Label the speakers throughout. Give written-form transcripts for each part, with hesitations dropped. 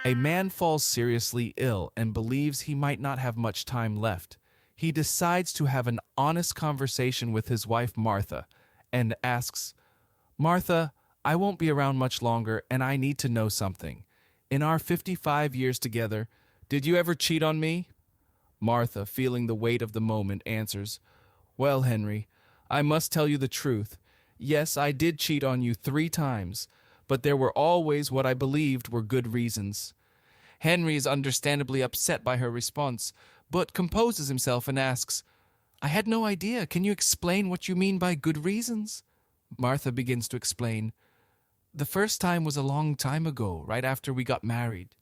Speaker 1: A man falls seriously ill and believes he might not have much time left. He decides to have an honest conversation with his wife Martha and asks, Martha, I won't be around much longer and I need to know something. In our 55 years together, did you ever cheat on me? Martha, feeling the weight of the moment, answers, Well, Henry, I must tell you the truth. Yes, I did cheat on you 3 times, but there were always what I believed were good reasons. Henry is understandably upset by her response, but composes himself and asks, I had no idea. Can you explain what you mean by good reasons? Martha begins to explain. The first time was a long time ago, right after we got married.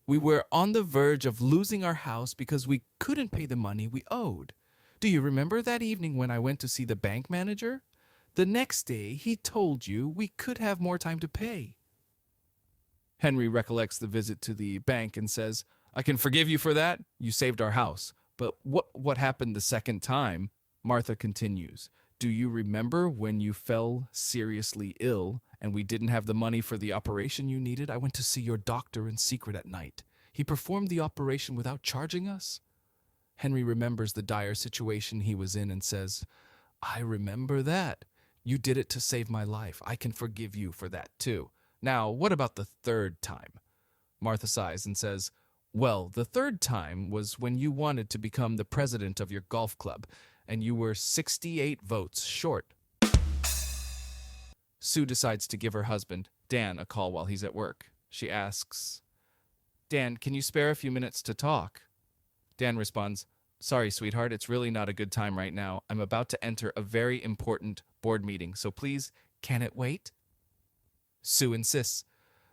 Speaker 1: We were on the verge of losing our house because we couldn't pay the money we owed. Do you remember that evening when I went to see the bank manager? The next day, he told you we could have more time to pay. Henry recollects the visit to the bank and says, I can forgive you for that. You saved our house. But what happened the second time? Martha continues. Do you remember when you fell seriously ill and we didn't have the money for the operation you needed? I went to see your doctor in secret at night. He performed the operation without charging us. Henry remembers the dire situation he was in and says, I remember that. You did it to save my life. I can forgive you for that too. Now, what about the third time? Martha sighs and says, Well, the third time was when you wanted to become the president of your golf club, and you were 68 votes short. Sue decides to give her husband, Dan, a call while he's at work. She asks, Dan, can you spare a few minutes to talk? Dan responds, Sorry, sweetheart, it's really not a good time right now. I'm about to enter a very important board meeting, so please, can it wait? Sue insists,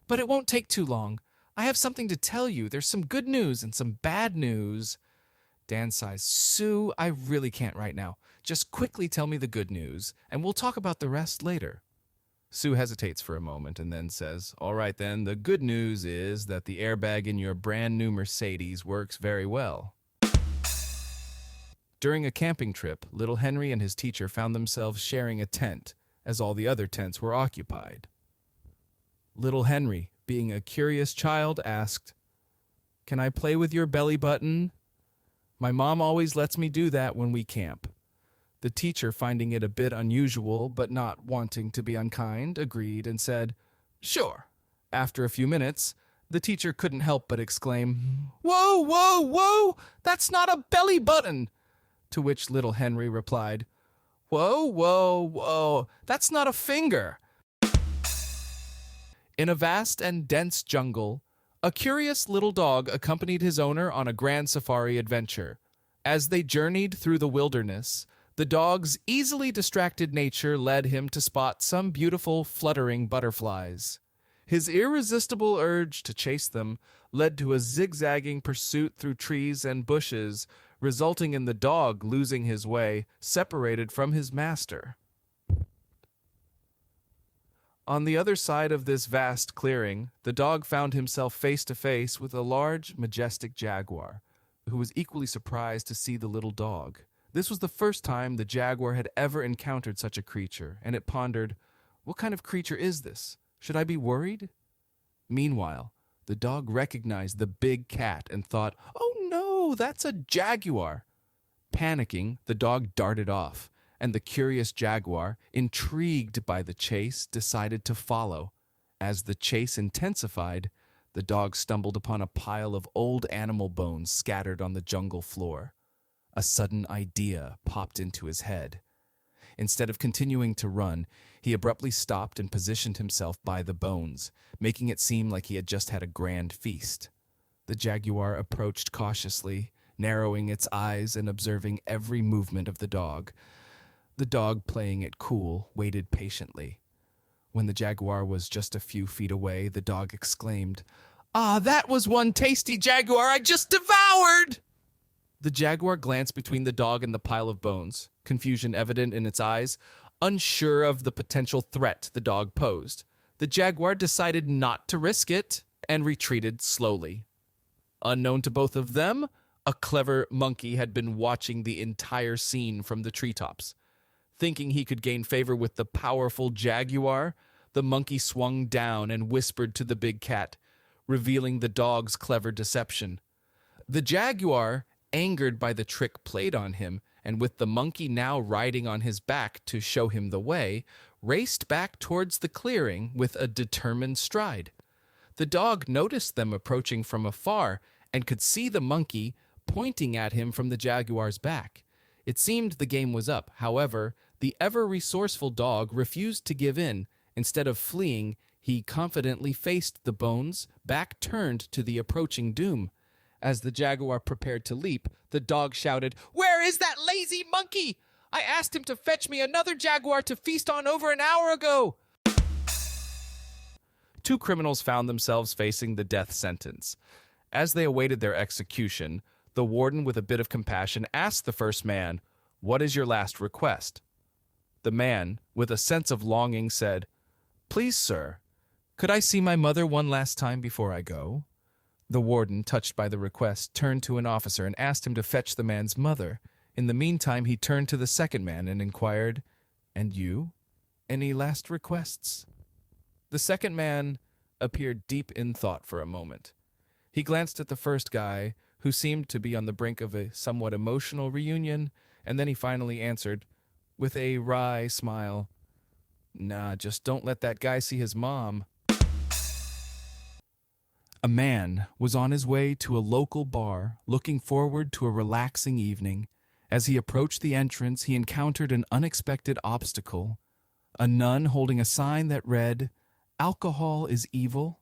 Speaker 1: But it won't take too long. I have something to tell you. There's some good news and some bad news. Dan sighs, Sue, I really can't right now. Just quickly tell me the good news, and we'll talk about the rest later. Sue hesitates for a moment and then says, All right then, the good news is that the airbag in your brand new Mercedes works very well. During a camping trip, little Henry and his teacher found themselves sharing a tent, as all the other tents were occupied. Little Henry, being a curious child, asked, Can I play with your belly button? My mom always lets me do that when we camp. The teacher, finding it a bit unusual but not wanting to be unkind, agreed and said, Sure. After a few minutes, the teacher couldn't help but exclaim, Whoa, whoa, whoa! That's not a belly button! To which little Henry replied, Whoa, whoa, whoa! That's not a finger! In a vast and dense jungle, a curious little dog accompanied his owner on a grand safari adventure. As they journeyed through the wilderness, the dog's easily distracted nature led him to spot some beautiful, fluttering butterflies. His irresistible urge to chase them led to a zigzagging pursuit through trees and bushes, resulting in the dog losing his way, separated from his master. On the other side of this vast clearing, the dog found himself face to face with a large, majestic jaguar, who was equally surprised to see the little dog. This was the first time the jaguar had ever encountered such a creature, and it pondered, What kind of creature is this? Should I be worried? Meanwhile, the dog recognized the big cat and thought, Oh no, that's a jaguar. Panicking, the dog darted off, and the curious jaguar, intrigued by the chase, decided to follow. As the chase intensified, the dog stumbled upon a pile of old animal bones scattered on the jungle floor. A sudden idea popped into his head. Instead of continuing to run, he abruptly stopped and positioned himself by the bones, making it seem like he had just had a grand feast. The jaguar approached cautiously, narrowing its eyes and observing every movement of the dog. The dog, playing it cool, waited patiently. When the jaguar was just a few feet away, the dog exclaimed, Ah, that was one tasty jaguar I just devoured! The jaguar glanced between the dog and the pile of bones, confusion evident in its eyes, unsure of the potential threat the dog posed. The jaguar decided not to risk it and retreated slowly. Unknown to both of them, a clever monkey had been watching the entire scene from the treetops. Thinking he could gain favor with the powerful jaguar, the monkey swung down and whispered to the big cat, revealing the dog's clever deception. The jaguar, angered by the trick played on him, and with the monkey now riding on his back to show him the way, raced back towards the clearing with a determined stride. The dog noticed them approaching from afar and could see the monkey pointing at him from the jaguar's back. It seemed the game was up. However, the ever-resourceful dog refused to give in. Instead of fleeing, he confidently faced the bones, back turned to the approaching doom. As the jaguar prepared to leap, the dog shouted, "Where is that lazy monkey? I asked him to fetch me another jaguar to feast on over an hour ago." Two criminals found themselves facing the death sentence. As they awaited their execution, the warden, with a bit of compassion, asked the first man, "What is your last request?" The man, with a sense of longing, said, "Please, sir, could I see my mother one last time before I go?" The warden, touched by the request, turned to an officer and asked him to fetch the man's mother. In the meantime, he turned to the second man and inquired, "And you? Any last requests?" The second man appeared deep in thought for a moment. He glanced at the first guy, who seemed to be on the brink of a somewhat emotional reunion, and then he finally answered, with a wry smile, "Nah, just don't let that guy see his mom." A man was on his way to a local bar, looking forward to a relaxing evening. As he approached the entrance, he encountered an unexpected obstacle. A nun holding a sign that read, "Alcohol is evil."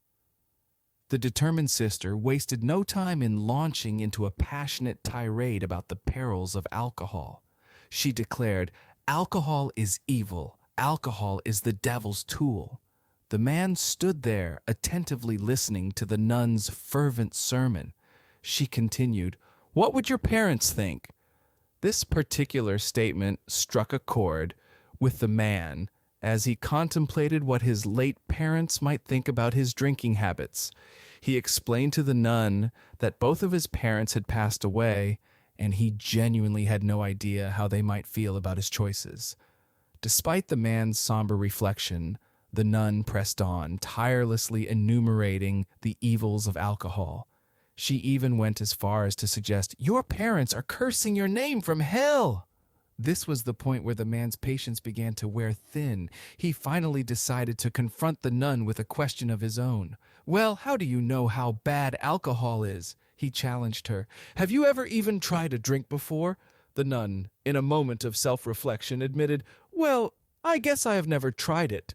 Speaker 1: The determined sister wasted no time in launching into a passionate tirade about the perils of alcohol. She declared, "Alcohol is evil. Alcohol is the devil's tool." The man stood there, attentively listening to the nun's fervent sermon. She continued, "What would your parents think?" This particular statement struck a chord with the man as he contemplated what his late parents might think about his drinking habits. He explained to the nun that both of his parents had passed away, and he genuinely had no idea how they might feel about his choices. Despite the man's somber reflection, the nun pressed on, tirelessly enumerating the evils of alcohol. She even went as far as to suggest, "Your parents are cursing your name from hell." This was the point where the man's patience began to wear thin. He finally decided to confront the nun with a question of his own. "Well, how do you know how bad alcohol is?" he challenged her. "Have you ever even tried a drink before?" The nun, in a moment of self-reflection, admitted, "Well, I guess I have never tried it."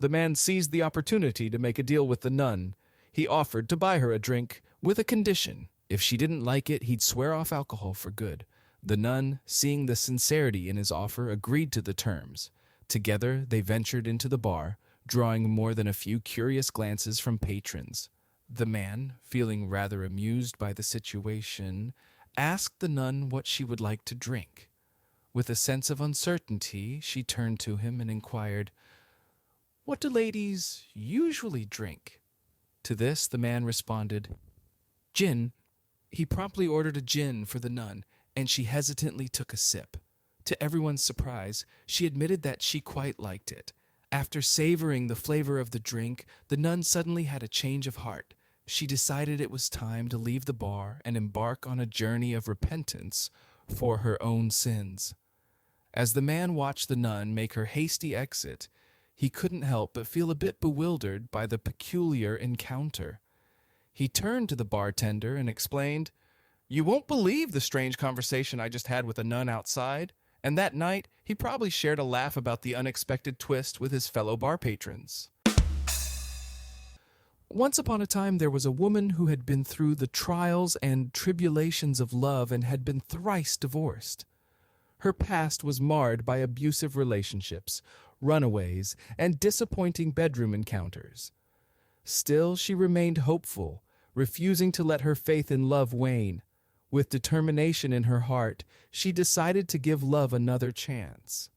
Speaker 1: The man seized the opportunity to make a deal with the nun. He offered to buy her a drink with a condition. If she didn't like it, he'd swear off alcohol for good. The nun, seeing the sincerity in his offer, agreed to the terms. Together they ventured into the bar, drawing more than a few curious glances from patrons. The man, feeling rather amused by the situation, asked the nun what she would like to drink. With a sense of uncertainty, she turned to him and inquired, "What do ladies usually drink?" To this the man responded, "Gin." He promptly ordered a gin for the nun, and she hesitantly took a sip. To everyone's surprise, she admitted that she quite liked it. After savoring the flavor of the drink, the nun suddenly had a change of heart. She decided it was time to leave the bar and embark on a journey of repentance for her own sins. As the man watched the nun make her hasty exit, he couldn't help but feel a bit bewildered by the peculiar encounter. He turned to the bartender and explained, "You won't believe the strange conversation I just had with a nun outside." And that night, he probably shared a laugh about the unexpected twist with his fellow bar patrons. Once upon a time, there was a woman who had been through the trials and tribulations of love and had been thrice divorced. Her past was marred by abusive relationships, runaways, and disappointing bedroom encounters. Still, she remained hopeful, refusing to let her faith in love wane. With determination in her heart, she decided to give love another chance.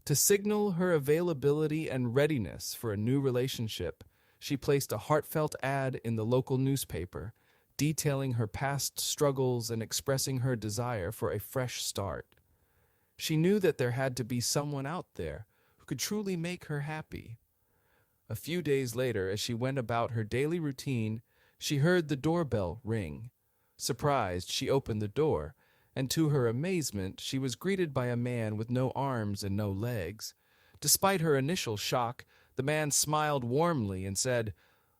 Speaker 1: To signal her availability and readiness for a new relationship, she placed a heartfelt ad in the local newspaper, detailing her past struggles and expressing her desire for a fresh start. She knew that there had to be someone out there who could truly make her happy. A few days later, as she went about her daily routine, She heard the doorbell ring. Surprised, she opened the door, and to her amazement, she was greeted by a man with no arms and no legs. Despite her initial shock, the man smiled warmly and said,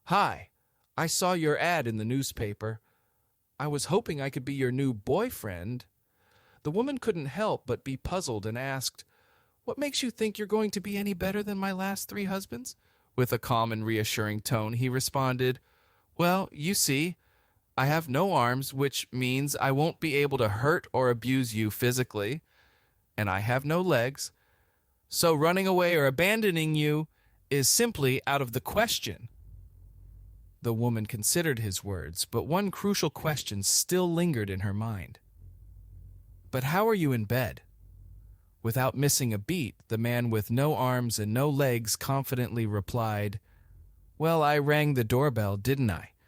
Speaker 1: "Hi, I saw your ad in the newspaper. I was hoping I could be your new boyfriend." The woman couldn't help but be puzzled and asked, "What makes you think you're going to be any better than my last 3 husbands?" With a calm and reassuring tone, he responded, "Well, you see, I have no arms, which means I won't be able to hurt or abuse you physically, and I have no legs, so running away or abandoning you is simply out of the question." The woman considered his words, but one crucial question still lingered in her mind. "But how are you in bed?" Without missing a beat, the man with no arms and no legs confidently replied, "Well, I rang the doorbell, didn't I?